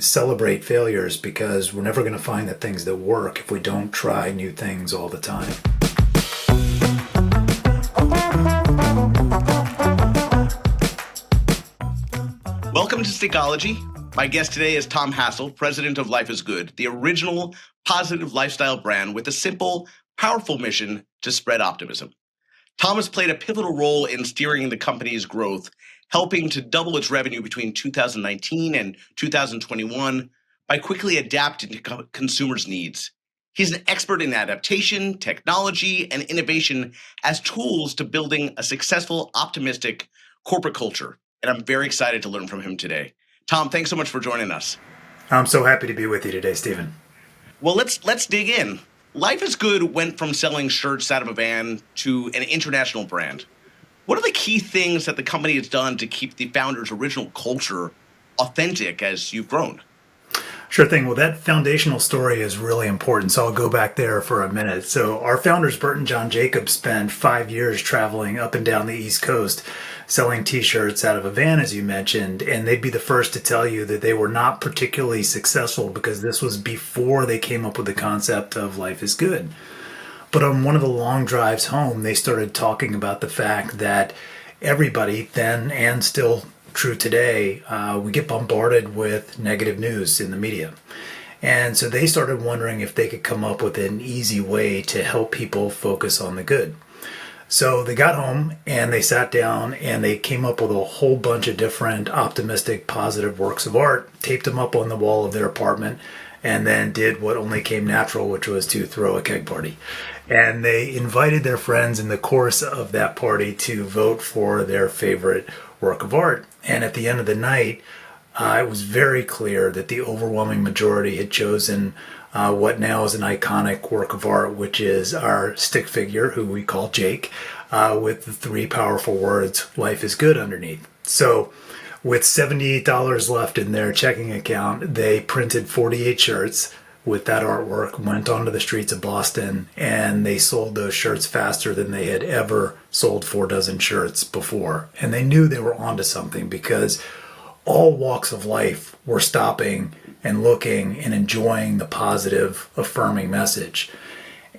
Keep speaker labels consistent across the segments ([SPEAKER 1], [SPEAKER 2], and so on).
[SPEAKER 1] celebrate failures because we're never going to find the things that work if we don't try new things all the time.
[SPEAKER 2] Welcome to Stickology. My guest today is Tom Hassell, president of Life is Good, the original positive lifestyle brand with a simple, powerful mission to spread optimism. Tom has played a pivotal role in steering the company's growth, helping to double its revenue between 2019 and 2021 by quickly adapting to consumers' needs. He's an expert in adaptation, technology, and innovation as tools to building a successful, optimistic corporate culture. And I'm very excited to learn from him today. Tom, thanks so much for joining us.
[SPEAKER 1] I'm so happy to be with you today, Stephen.
[SPEAKER 2] Well, let's dig in. Life is Good went from selling shirts out of a van to an international brand. What are the key things that the company has done to keep the founder's original culture authentic as you've grown?
[SPEAKER 1] Sure thing. Well, that foundational story is really important, so I'll go back there for a minute. So our founders, Bert and John Jacobs, spent 5 years traveling up and down the East Coast selling t-shirts out of a van, as you mentioned, and they'd be the first to tell you that they were not particularly successful because this was before they came up with the concept of Life is Good. But on one of the long drives home, they started talking about the fact that everybody then, and still true today, we get bombarded with negative news in the media. And so they started wondering if they could come up with an easy way to help people focus on the good. So they got home and they sat down and they came up with a whole bunch of different optimistic, positive works of art, taped them up on the wall of their apartment, and then did what only came natural, which was to throw a keg party. And they invited their friends in the course of that party to vote for their favorite work of art. And at the end of the night, it was very clear that the overwhelming majority had chosen what now is an iconic work of art, which is our stick figure, who we call Jake, with the three powerful words, Life is Good, underneath. So with $78 left in their checking account, they printed 48 shirts with that artwork, went onto the streets of Boston, and they sold those shirts faster than they had ever sold 4 dozen shirts before. And they knew they were onto something because all walks of life were stopping and looking and enjoying the positive, affirming message.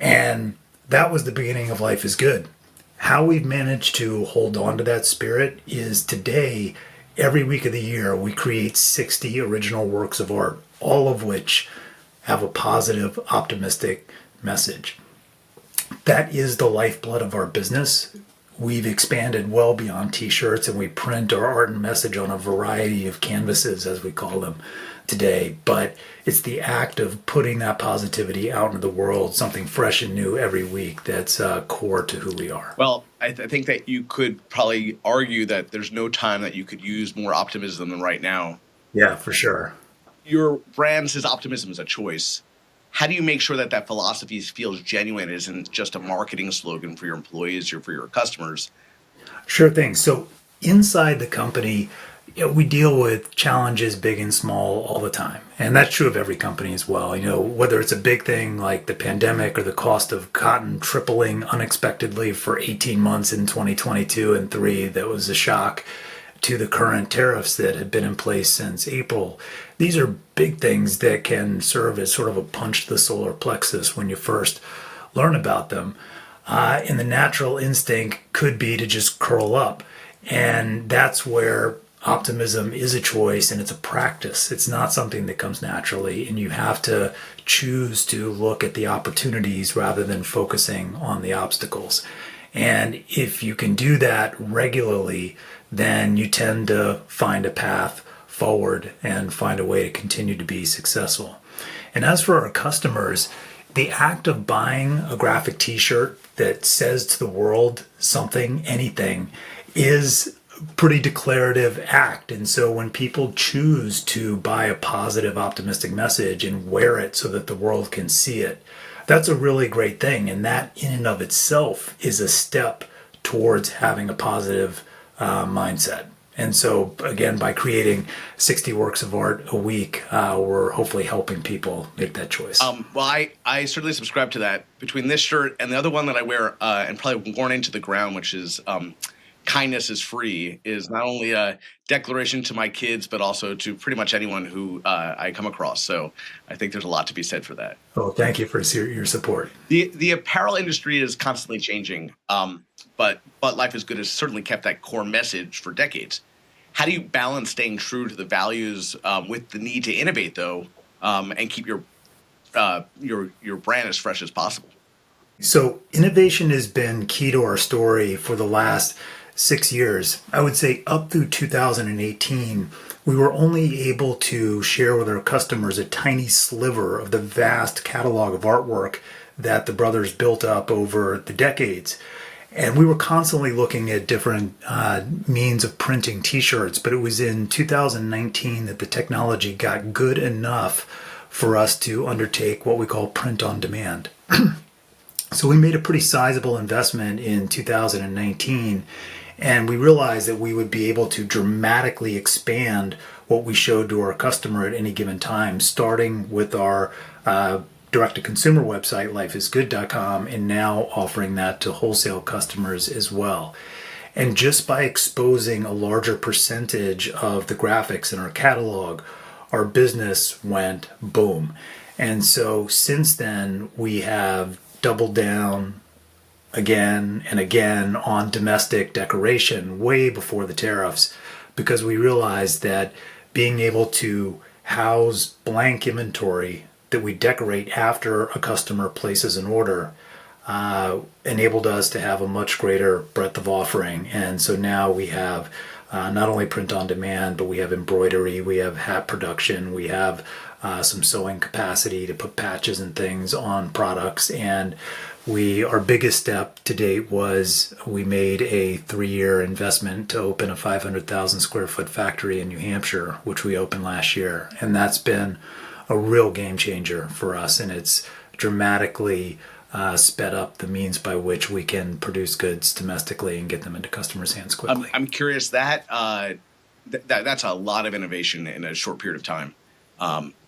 [SPEAKER 1] And that was the beginning of Life is Good. How we've managed to hold on to that spirit is today, every week of the year, we create 60 original works of art, all of which have a positive, optimistic message. That is the lifeblood of our business. We've expanded well beyond t-shirts, and we print our art and message on a variety of canvases, as we call them today. But it's the act of putting that positivity out into the world, something fresh and new every week, that's core to who we are.
[SPEAKER 2] Well, I think that you could probably argue that there's no time that you could use more optimism than right now.
[SPEAKER 1] Yeah, for sure.
[SPEAKER 2] Your brand says optimism is a choice. How do you make sure that philosophy feels genuine, isn't just a marketing slogan for your employees or for your customers?
[SPEAKER 1] Sure thing. So inside the company, we deal with challenges big and small all the time. And that's true of every company as well. Whether it's a big thing like the pandemic or the cost of cotton tripling unexpectedly for 18 months in 2022 and 3, that was a shock, to the current tariffs that have been in place since April. These are big things that can serve as sort of a punch to the solar plexus when you first learn about them. And the natural instinct could be to just curl up. And that's where optimism is a choice and it's a practice. It's not something that comes naturally, and you have to choose to look at the opportunities rather than focusing on the obstacles. And if you can do that regularly, then you tend to find a path forward and find a way to continue to be successful. And as for our customers, the act of buying a graphic t-shirt that says to the world something, anything, is a pretty declarative act. And so when people choose to buy a positive, optimistic message and wear it so that the world can see it, that's a really great thing. And that in and of itself is a step towards having a positive mindset. And so, again, by creating 60 works of art a week, we're hopefully helping people make that choice.
[SPEAKER 2] Well, I certainly subscribe to that. Between this shirt and the other one that I wear and probably worn into the ground, which is kindness is free is not only a declaration to my kids, but also to pretty much anyone who I come across. So I think there's a lot to be said for that.
[SPEAKER 1] Well, thank you for your support.
[SPEAKER 2] The apparel industry is constantly changing, but Life is Good has certainly kept that core message for decades. How do you balance staying true to the values with the need to innovate, though, and keep your brand as fresh as possible?
[SPEAKER 1] So, innovation has been key to our story for the last 6 years. I would say up through 2018, we were only able to share with our customers a tiny sliver of the vast catalog of artwork that the brothers built up over the decades. And we were constantly looking at different means of printing t-shirts, but it was in 2019 that the technology got good enough for us to undertake what we call print on demand. So we made a pretty sizable investment in 2019, and we realized that we would be able to dramatically expand what we showed to our customer at any given time, starting with our direct-to-consumer website, lifeisgood.com, and now offering that to wholesale customers as well. And just by exposing a larger percentage of the graphics in our catalog, our business went boom. And so since then, we have doubled down again and again on domestic decoration way before the tariffs, because we realized that being able to house blank inventory that we decorate after a customer places an order enabled us to have a much greater breadth of offering. And so now we have not only print on demand, but we have embroidery, we have hat production, we have some sewing capacity to put patches and things on products. And our biggest step to date was we made a 3-year investment to open a 500,000 square foot factory in New Hampshire, which we opened last year. And that's been a real game changer for us. And it's dramatically sped up the means by which we can produce goods domestically and get them into customers' hands quickly.
[SPEAKER 2] I'm curious that's a lot of innovation in a short period of time.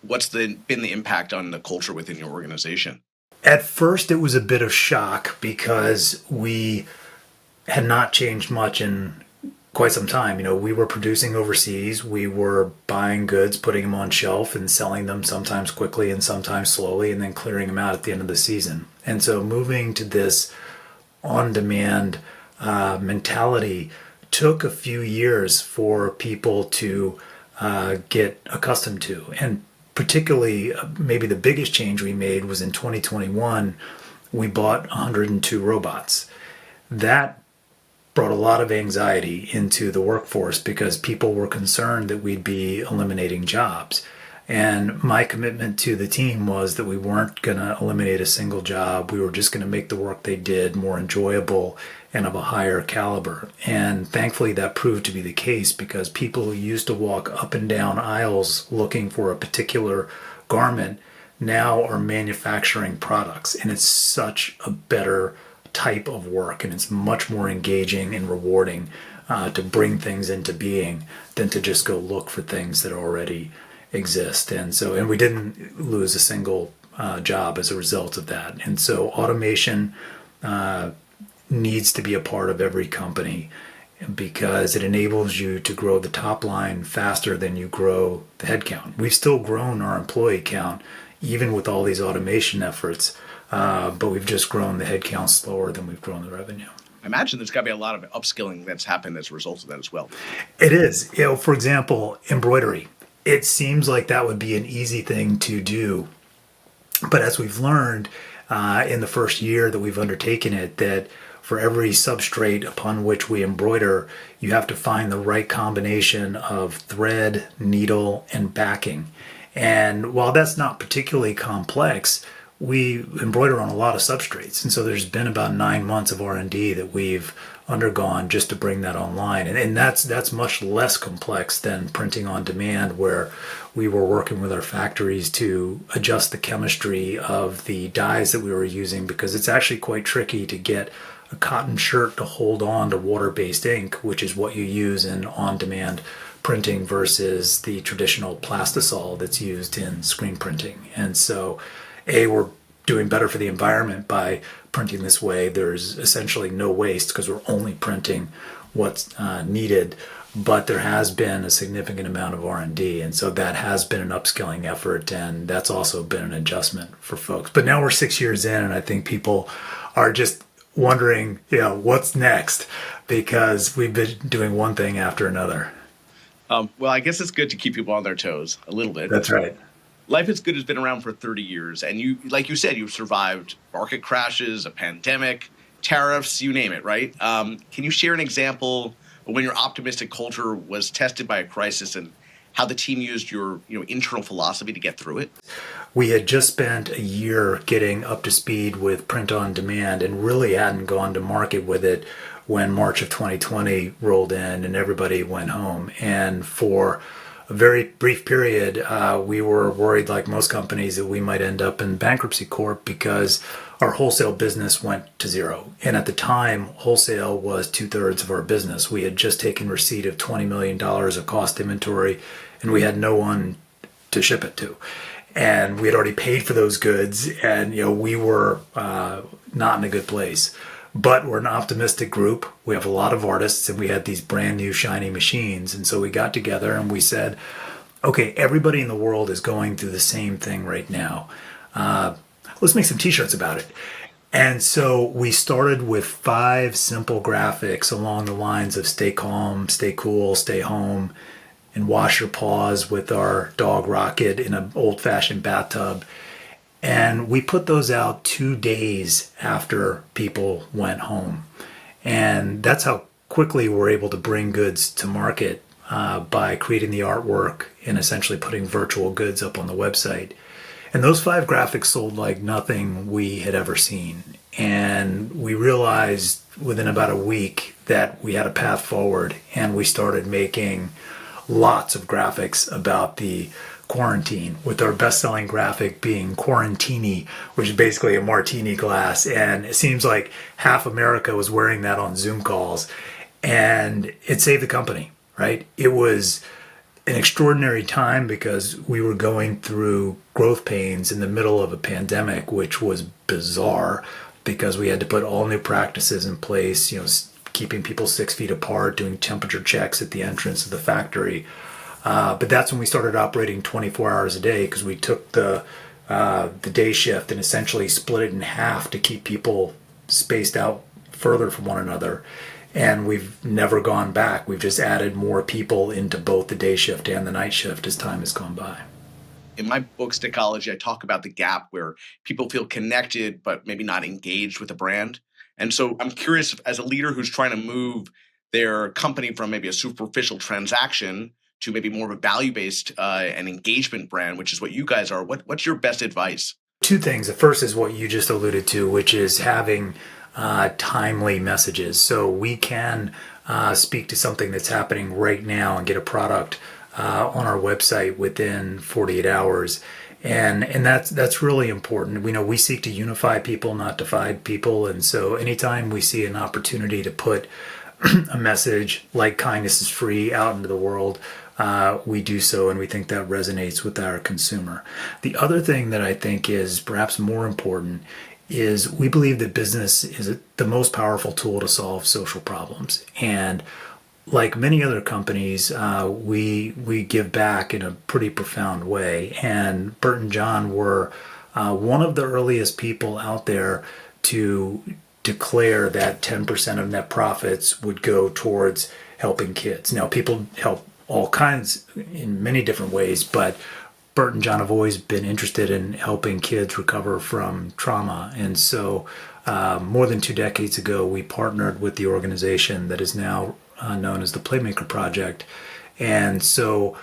[SPEAKER 2] What's been the impact on the culture within your organization?
[SPEAKER 1] At first, it was a bit of shock because we had not changed much in quite some time. You know, we were producing overseas, we were buying goods, putting them on shelf and selling them sometimes quickly and sometimes slowly, and then clearing them out at the end of the season. And so moving to this on-demand mentality took a few years for people to get accustomed to. And particularly, maybe the biggest change we made was in 2021, we bought 102 robots. That brought a lot of anxiety into the workforce because people were concerned that we'd be eliminating jobs. And my commitment to the team was that we weren't going to eliminate a single job. We were just going to make the work they did more enjoyable and of a higher caliber. And thankfully that proved to be the case, because people who used to walk up and down aisles looking for a particular garment now are manufacturing products. And it's such a better type of work, and it's much more engaging and rewarding to bring things into being than to just go look for things that already exist. And we didn't lose a single job as a result of that. And so automation needs to be a part of every company, because it enables you to grow the top line faster than you grow the headcount. We've still grown our employee count even with all these automation efforts, but we've just grown the headcount slower than we've grown the revenue.
[SPEAKER 2] I imagine there's got to be a lot of upskilling that's happened as a result of that as well.
[SPEAKER 1] It is. You know, for example, embroidery. It seems like that would be an easy thing to do, but as we've learned in the first year that we've undertaken it, that for every substrate upon which we embroider, you have to find the right combination of thread, needle, and backing. And while that's not particularly complex, we embroider on a lot of substrates. And so there's been about 9 months of R&D that we've undergone just to bring that online. And that's much less complex than printing on demand, where we were working with our factories to adjust the chemistry of the dyes that we were using, because it's actually quite tricky to get a cotton shirt to hold on to water-based ink, which is what you use in on-demand printing versus the traditional plastisol that's used in screen printing. And so we're doing better for the environment by printing this way, there's essentially no waste because we're only printing what's needed. But there has been a significant amount of R&D, and so that has been an upskilling effort, and that's also been an adjustment for folks. But now we're 6 years in, and I think people are just wondering, what's next, because we've been doing one thing after another.
[SPEAKER 2] Well, I guess it's good to keep people on their toes a little bit.
[SPEAKER 1] That's right.
[SPEAKER 2] Life is Good has been around for 30 years, and you, like you said, you've survived market crashes, a pandemic, tariffs, you name it, right? Can you share an example of when your optimistic culture was tested by a crisis and how the team used your internal philosophy to get through it?
[SPEAKER 1] We had just spent a year getting up to speed with print on demand and really hadn't gone to market with it when March of 2020 rolled in and everybody went home. And for a very brief period, we were worried, like most companies, that we might end up in bankruptcy court because our wholesale business went to zero. And at the time, wholesale was 2/3 of our business. We had just taken receipt of $20 million of cost inventory, and we had no one to ship it to. And we had already paid for those goods, and we were not in a good place. But we're an optimistic group. We have a lot of artists, and we had these brand new shiny machines. And so we got together and we said, okay, everybody in the world is going through the same thing right now. Let's make some t-shirts about it. And so we started with 5 simple graphics along the lines of stay calm, stay cool, stay home, and wash your paws with our dog Rocket in an old-fashioned bathtub. And we put those out 2 days after people went home. And that's how quickly we're able to bring goods to market by creating the artwork and essentially putting virtual goods up on the website. And those 5 graphics sold like nothing we had ever seen. And we realized within about a week that we had a path forward, and we started making lots of graphics about the quarantine, with our best-selling graphic being Quarantini, which is basically a martini glass. And it seems like half America was wearing that on Zoom calls, and it saved the company, right? It was an extraordinary time because we were going through growth pains in the middle of a pandemic, which was bizarre because we had to put all new practices in place, keeping people 6 feet apart, doing temperature checks at the entrance of the factory. But that's when we started operating 24 hours a day, because we took the day shift and essentially split it in half to keep people spaced out further from one another. And we've never gone back. We've just added more people into both the day shift and the night shift as time has gone by.
[SPEAKER 2] In my book, Stickology, I talk about the gap where people feel connected but maybe not engaged with a brand. And so I'm curious, as a leader who's trying to move their company from maybe a superficial transaction to maybe more of a value-based and engagement brand, which is what you guys are, what's your best advice?
[SPEAKER 1] 2 things. The first is what you just alluded to, which is having timely messages. So we can speak to something that's happening right now and get a product on our website within 48 hours. And that's really important. We seek to unify people, not divide people. And so anytime we see an opportunity to put a message like kindness is free out into the world, we do so, and we think that resonates with our consumer. The other thing that I think is perhaps more important is we believe that business is the most powerful tool to solve social problems. And like many other companies, we give back in a pretty profound way. And Bert and John were one of the earliest people out there to declare that 10% of net profits would go towards helping kids. Now, people help all kinds in many different ways, but Bert and John have always been interested in helping kids recover from trauma. And so more than 2 decades ago, we partnered with the organization that is now known as the Playmaker Project. And so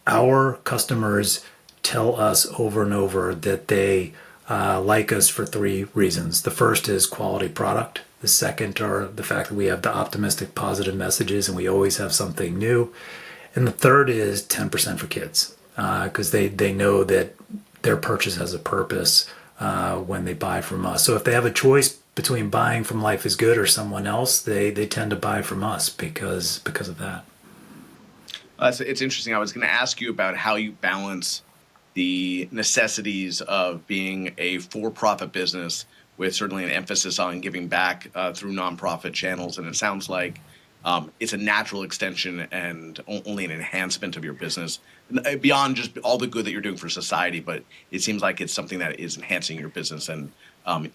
[SPEAKER 1] our customers tell us over and over that they like us for 3 reasons. The first is quality product. The second are the fact that we have the optimistic, positive messages and we always have something new. And the third is 10% for kids, because they know that their purchase has a purpose when they buy from us. So if they have a choice between buying from Life is Good or someone else, they tend to buy from us because of that.
[SPEAKER 2] It's interesting. I was going to ask you about how you balance the necessities of being a for-profit business with certainly an emphasis on giving back through nonprofit channels. And it sounds like it's a natural extension and only an enhancement of your business beyond just all the good that you're doing for society. But it seems like it's something that is enhancing your business and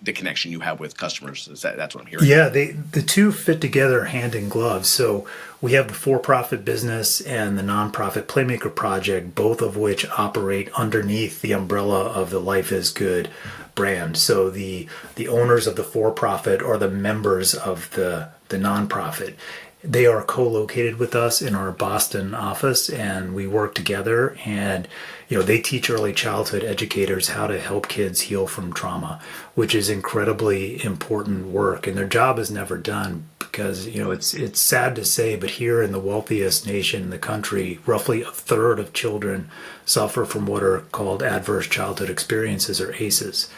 [SPEAKER 2] the connection you have with customers. That's what I'm hearing.
[SPEAKER 1] Yeah, the two fit together hand in glove. So we have the for-profit business and the nonprofit Playmaker Project, both of which operate underneath the umbrella of the Life is Good brand. So the owners of the for-profit are the members of the nonprofit. They are co-located with us in our Boston office, and we work together. And they teach early childhood educators how to help kids heal from trauma, which is incredibly important work. And their job is never done because it's sad to say, but here in the wealthiest nation in the country, roughly a third of children suffer from what are called adverse childhood experiences, or ACEs.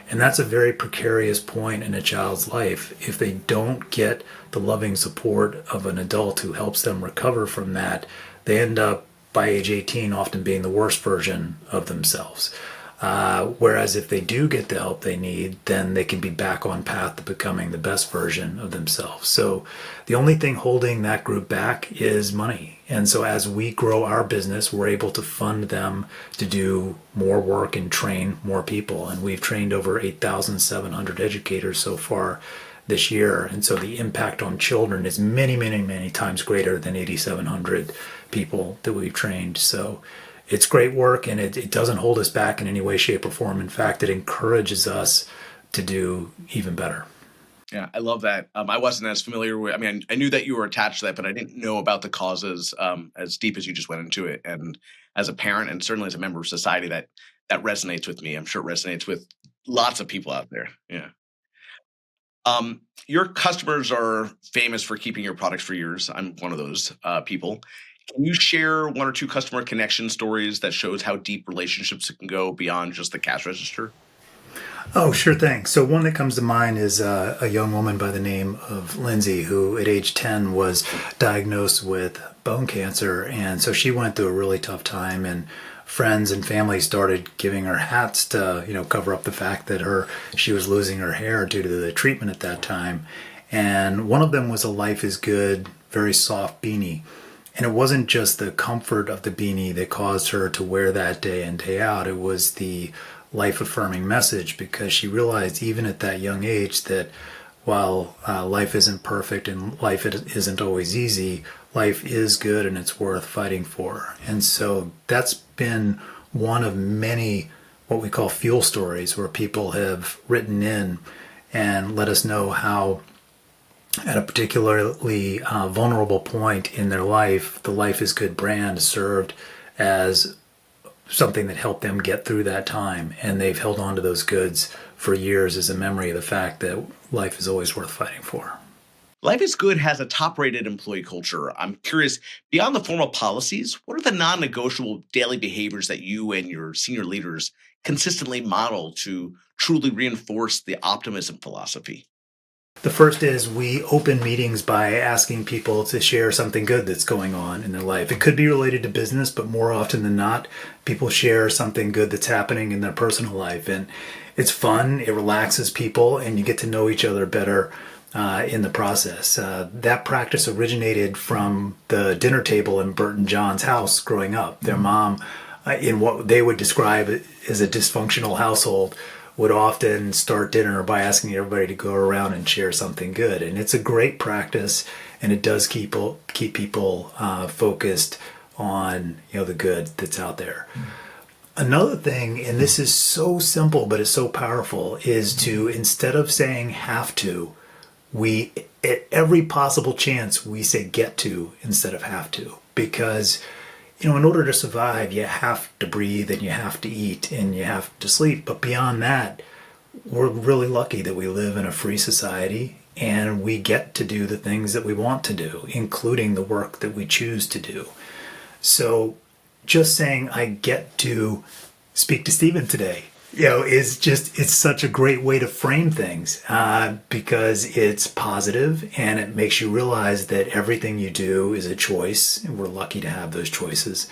[SPEAKER 1] And that's a very precarious point in a child's life. If they don't get the loving support of an adult who helps them recover from that, they end up by age 18 often being the worst version of themselves. Whereas if they do get the help they need, then they can be back on path to becoming the best version of themselves. So the only thing holding that group back is money. And so as we grow our business, we're able to fund them to do more work and train more people. And we've trained over 8,700 educators so far this year. And so the impact on children is many, many, many times greater than 8,700 people that we've trained. So it's great work, and it doesn't hold us back in any way, shape, or form. In fact, it encourages us to do even better.
[SPEAKER 2] Yeah, I love that. I wasn't as familiar with. I mean, I knew that you were attached to that, but I didn't know about the causes as deep as you just went into it. And as a parent, and certainly as a member of society, that resonates with me. I'm sure it resonates with lots of people out there. Yeah. Your customers are famous for keeping your products for years. I'm one of those people. Can you share one or two customer connection stories that shows how deep relationships can go beyond just the cash register?
[SPEAKER 1] Oh, sure thing. So one that comes to mind is a young woman by the name of Lindsay, who at age 10 was diagnosed with bone cancer. And so she went through a really tough time, and friends and family started giving her hats to, cover up the fact that she was losing her hair due to the treatment at that time. And one of them was a Life is Good, very soft beanie. And it wasn't just the comfort of the beanie that caused her to wear that day in, day out. It was the life-affirming message, because she realized even at that young age that while life isn't perfect and life isn't always easy, life is good and it's worth fighting for. And so that's been one of many what we call fuel stories, where people have written in and let us know how at a particularly vulnerable point in their life, the Life is Good brand served as something that helped them get through that time. And they've held on to those goods for years as a memory of the fact that life is always worth fighting for.
[SPEAKER 2] Life is Good has a top rated employee culture. I'm curious, beyond the formal policies, what are the non negotiable daily behaviors that you and your senior leaders consistently model to truly reinforce the optimism philosophy?
[SPEAKER 1] The first is we open meetings by asking people to share something good that's going on in their life. It could be related to business, but more often than not, people share something good that's happening in their personal life. And it's fun, it relaxes people, and you get to know each other better in the process. That practice originated from the dinner table in Bert and John's house growing up. Their mom, in what they would describe as a dysfunctional household, would often start dinner by asking everybody to go around and share something good. And it's a great practice, and it does keep people focused on the good that's out there. Another thing, and this is so simple but it's so powerful, is to, instead of saying have to, we, at every possible chance, we say get to instead of have to. Because in order to survive, you have to breathe and you have to eat and you have to sleep. But beyond that, we're really lucky that we live in a free society and we get to do the things that we want to do, including the work that we choose to do. So just saying, I get to speak to Stephen today, it's such a great way to frame things because it's positive and it makes you realize that everything you do is a choice, and we're lucky to have those choices.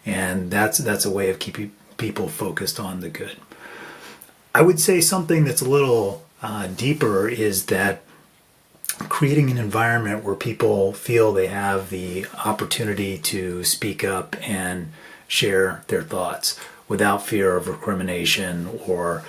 [SPEAKER 1] And that's a way of keeping people focused on the good. I would say something that's a little deeper is that creating an environment where people feel they have the opportunity to speak up and share their thoughts without fear of recrimination or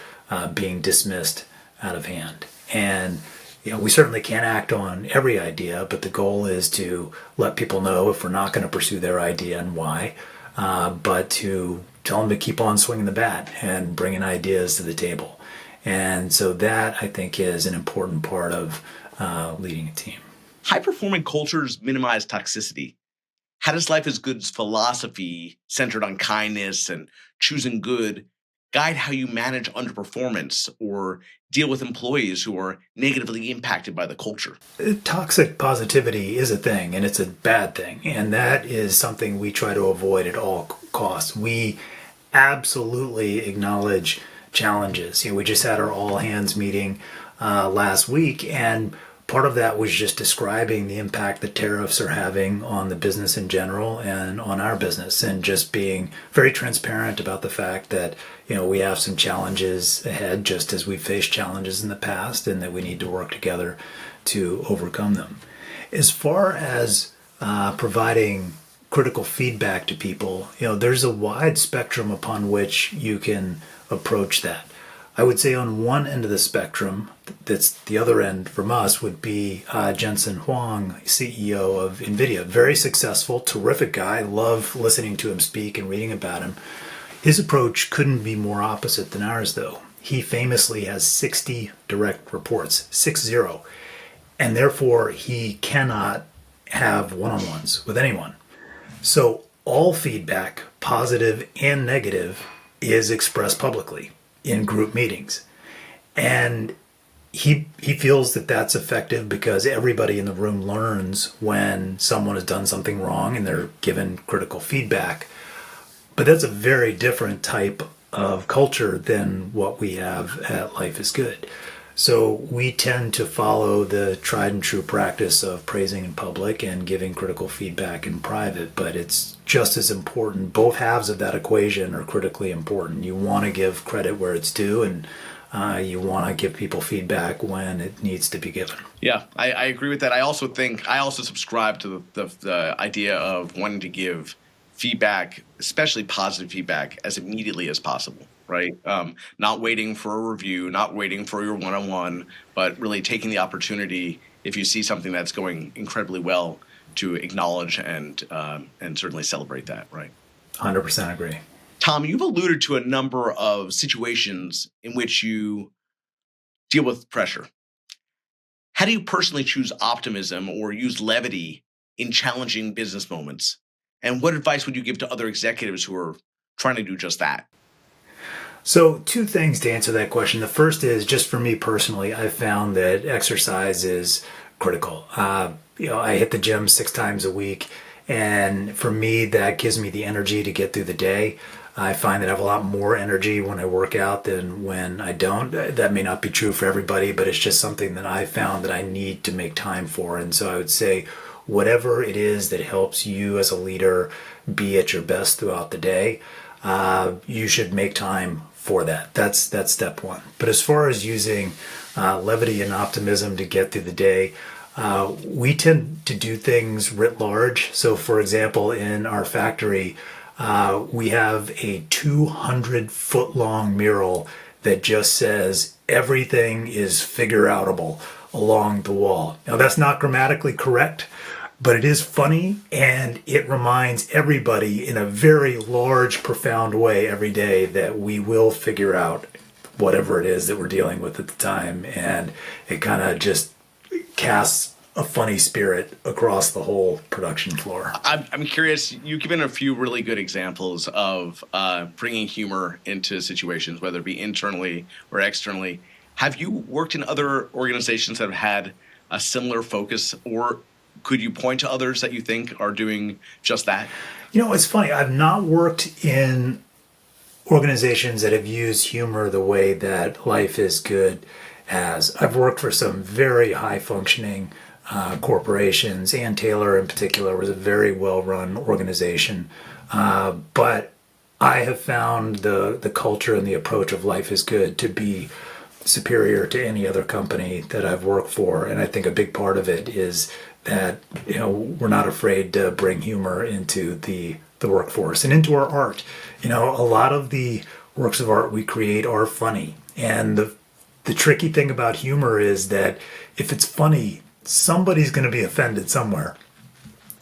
[SPEAKER 1] being dismissed out of hand. And we certainly can't act on every idea, but the goal is to let people know if we're not going to pursue their idea and why, but to tell them to keep on swinging the bat and bringing ideas to the table. And so that, I think, is an important part of leading a team.
[SPEAKER 2] High-performing cultures minimize toxicity. How does Life is Good's philosophy, centered on kindness and choosing good, guide how you manage underperformance or deal with employees who are negatively impacted by the culture?
[SPEAKER 1] Toxic positivity is a thing, and it's a bad thing. And that is something we try to avoid at all costs. We absolutely acknowledge challenges. We just had our all hands meeting last week, and part of that was just describing the impact that tariffs are having on the business in general and on our business, and just being very transparent about the fact that we have some challenges ahead, just as we've faced challenges in the past, and that we need to work together to overcome them. As far as providing critical feedback to people, there's a wide spectrum upon which you can approach that. I would say on one end of the spectrum, that's the other end from us, would be Jensen Huang, CEO of NVIDIA. Very successful, terrific guy. Love listening to him speak and reading about him. His approach couldn't be more opposite than ours, though. He famously has 60 direct reports, 6-0, and therefore he cannot have one-on-ones with anyone. So all feedback, positive and negative, is expressed publicly in group meetings. And he feels that that's effective because everybody in the room learns when someone has done something wrong and they're given critical feedback. But that's a very different type of culture than what we have at Life is Good. So we tend to follow the tried and true practice of praising in public and giving critical feedback in private, but it's just as important. Both halves of that equation are critically important. You want to give credit where it's due, and you want to give people feedback when it needs to be given.
[SPEAKER 2] Yeah, I agree with that. I also subscribe to the idea of wanting to give feedback, especially positive feedback, as immediately as possible. Right? Not waiting for a review, not waiting for your one-on-one, but really taking the opportunity, if you see something that's going incredibly well, to acknowledge and certainly celebrate that, right?
[SPEAKER 1] 100% agree.
[SPEAKER 2] Tom, you've alluded to a number of situations in which you deal with pressure. How do you personally choose optimism or use levity in challenging business moments? And what advice would you give to other executives who are trying to do just that?
[SPEAKER 1] So two things to answer that question. The first is, just for me personally, I've found that exercise is critical. I hit the gym 6 times a week, and for me, that gives me the energy to get through the day. I find that I have a lot more energy when I work out than when I don't. That may not be true for everybody, but it's just something that I found that I need to make time for. And so I would say, whatever it is that helps you as a leader be at your best throughout the day, you should make time for that. That's step one. But as far as using levity and optimism to get through the day, we tend to do things writ large. So for example, in our factory, we have a 200-foot-long mural that just says everything is figureoutable along the wall. Now that's not grammatically correct, but it is funny, and it reminds everybody in a very large, profound way every day that we will figure out whatever it is that we're dealing with at the time. And it kind of just casts a funny spirit across the whole production floor.
[SPEAKER 2] I'm curious, you've given a few really good examples of bringing humor into situations, whether it be internally or externally. Have you worked in other organizations that have had a similar focus, or could you point to others that you think are doing just that?
[SPEAKER 1] It's funny. I've not worked in organizations that have used humor the way that Life is Good has. I've worked for some very high-functioning corporations. Ann Taylor, in particular, was a very well-run organization. But I have found the culture and the approach of Life is Good to be superior to any other company that I've worked for. And I think a big part of it is that, we're not afraid to bring humor into the workforce and into our art. A lot of the works of art we create are funny. And the tricky thing about humor is that if it's funny, somebody's going to be offended somewhere.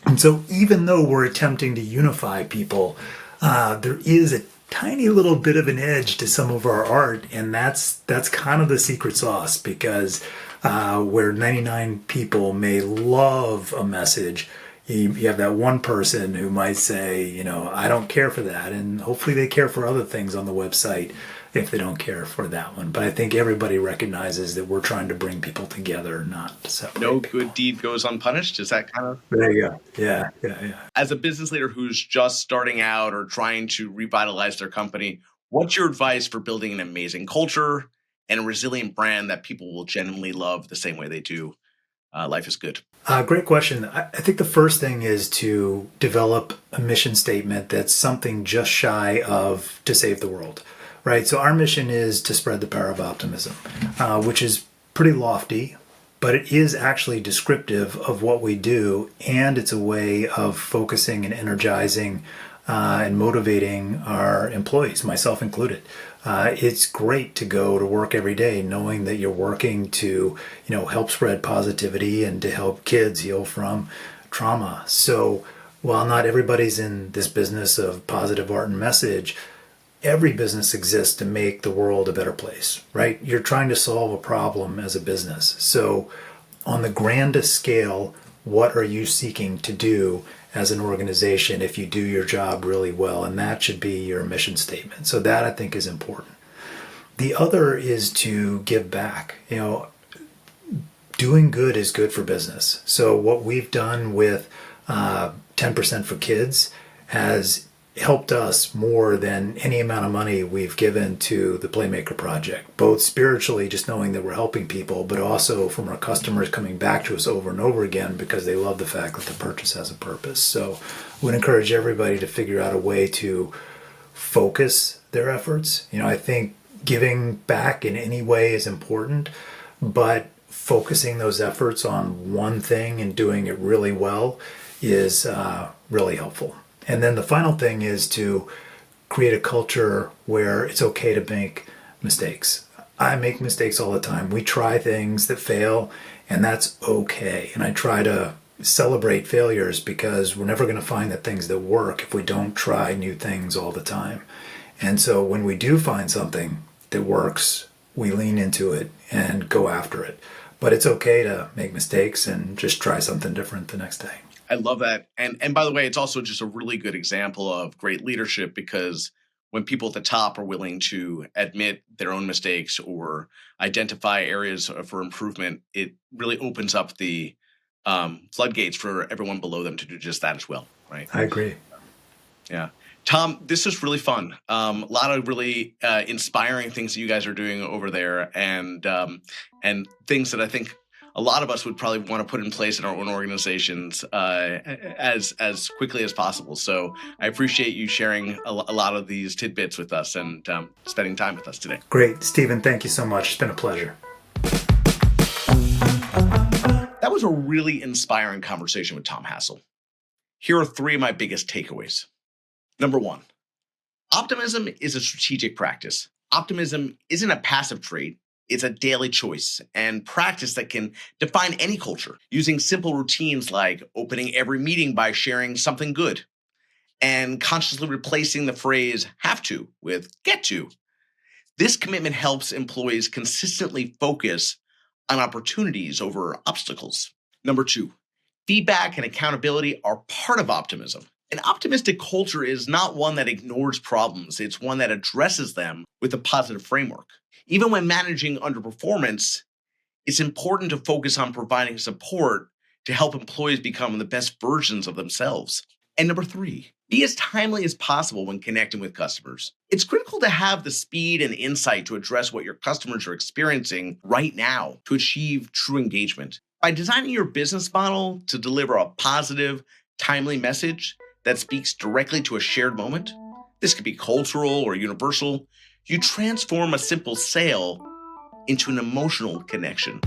[SPEAKER 1] And so, even though we're attempting to unify people, there is a tiny little bit of an edge to some of our art, and that's kind of the secret sauce. Because where 99 people may love a message, you have that one person who might say, I don't care for that, and hopefully they care for other things on the website if they don't care for that one. But I think everybody recognizes that we're trying to bring people together, not separate.
[SPEAKER 2] No
[SPEAKER 1] people.
[SPEAKER 2] good deed goes unpunished. Is that kind of?
[SPEAKER 1] There you go. Yeah.
[SPEAKER 2] As a business leader who's just starting out or trying to revitalize their company, what's your advice for building an amazing culture and a resilient brand that people will genuinely love the same way they do Life is Good?
[SPEAKER 1] Great question. I think the first thing is to develop a mission statement that's something just shy of to save the world, right? So our mission is to spread the power of optimism, which is pretty lofty, but it is actually descriptive of what we do, and it's a way of focusing and energizing and motivating our employees, myself included. It's great to go to work every day knowing that you're working to, help spread positivity and to help kids heal from trauma. So while not everybody's in this business of positive art and message, every business exists to make the world a better place, right? You're trying to solve a problem as a business. So on the grandest scale, what are you seeking to do as an organization if you do your job really well? And that should be your mission statement. So that, I think, is important. The other is to give back. Doing good is good for business. So what we've done with 10% for Kids has helped us more than any amount of money we've given to the Playmaker Project, both spiritually, just knowing that we're helping people, but also from our customers coming back to us over and over again because they love the fact that the purchase has a purpose. So I would encourage everybody to figure out a way to focus their efforts. I think giving back in any way is important, but focusing those efforts on one thing and doing it really well is really helpful. And then the final thing is to create a culture where it's okay to make mistakes. I make mistakes all the time. We try things that fail, and that's okay. And I try to celebrate failures because we're never going to find the things that work if we don't try new things all the time. And so when we do find something that works, we lean into it and go after it. But it's okay to make mistakes and just try something different the next day.
[SPEAKER 2] I love that. And by the way, it's also just a really good example of great leadership, because when people at the top are willing to admit their own mistakes or identify areas for improvement, it really opens up the floodgates for everyone below them to do just that as well, right?
[SPEAKER 1] I agree.
[SPEAKER 2] Yeah. Tom, this is really fun. A lot of really inspiring things that you guys are doing over there, and things that I think a lot of us would probably want to put in place in our own organizations as quickly as possible. So I appreciate you sharing a lot of these tidbits with us and spending time with us today.
[SPEAKER 1] Great. Stephen, thank you so much. It's been a pleasure.
[SPEAKER 2] That was a really inspiring conversation with Tom Hassell. Here are 3 of my biggest takeaways. Number 1, optimism is a strategic practice. Optimism isn't a passive trait. It's a daily choice and practice that can define any culture, using simple routines like opening every meeting by sharing something good and consciously replacing the phrase have to with get to. This commitment helps employees consistently focus on opportunities over obstacles. Number 2, feedback and accountability are part of optimism. An optimistic culture is not one that ignores problems. It's one that addresses them with a positive framework. Even when managing underperformance, it's important to focus on providing support to help employees become the best versions of themselves. And number 3, be as timely as possible when connecting with customers. It's critical to have the speed and insight to address what your customers are experiencing right now to achieve true engagement. By designing your business model to deliver a positive, timely message that speaks directly to a shared moment, this could be cultural or universal, you transform a simple sale into an emotional connection.